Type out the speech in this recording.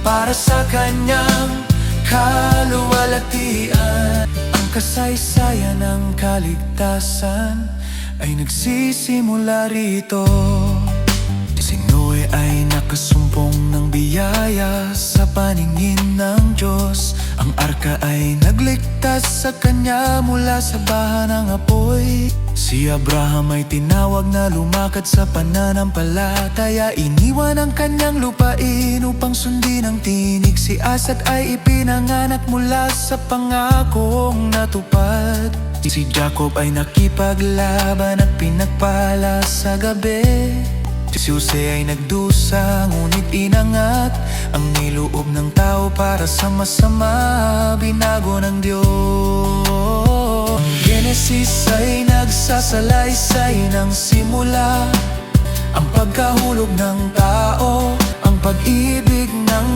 para sa kanyang kaluwalhatian. Ang kasaysayan ng kaligtasan ay nagsisimula rito. Si Noe ay nakasumpong ng biyaya sa paningin ng Diyos. Ang arka ay nagligtas sa kanya mula sa baha ng apoy. Si Abraham ay tinawag na lumakad sa pananampalataya. Iniwan ang kanyang lupain upang sundin ang tinig. Si Isaac ay ipinanganak mula sa pangakong natupad. Si Jacob ay nakipaglaban at pinagpala sa gabi. Si Jose ay nagdusa, ngunit inangat ang niloob ng tao para sa masama, binago ng Diyos. Ang Genesis ay nagsasalaysay ng simula, ang pagkahulog ng tao, ang pag-ibig ng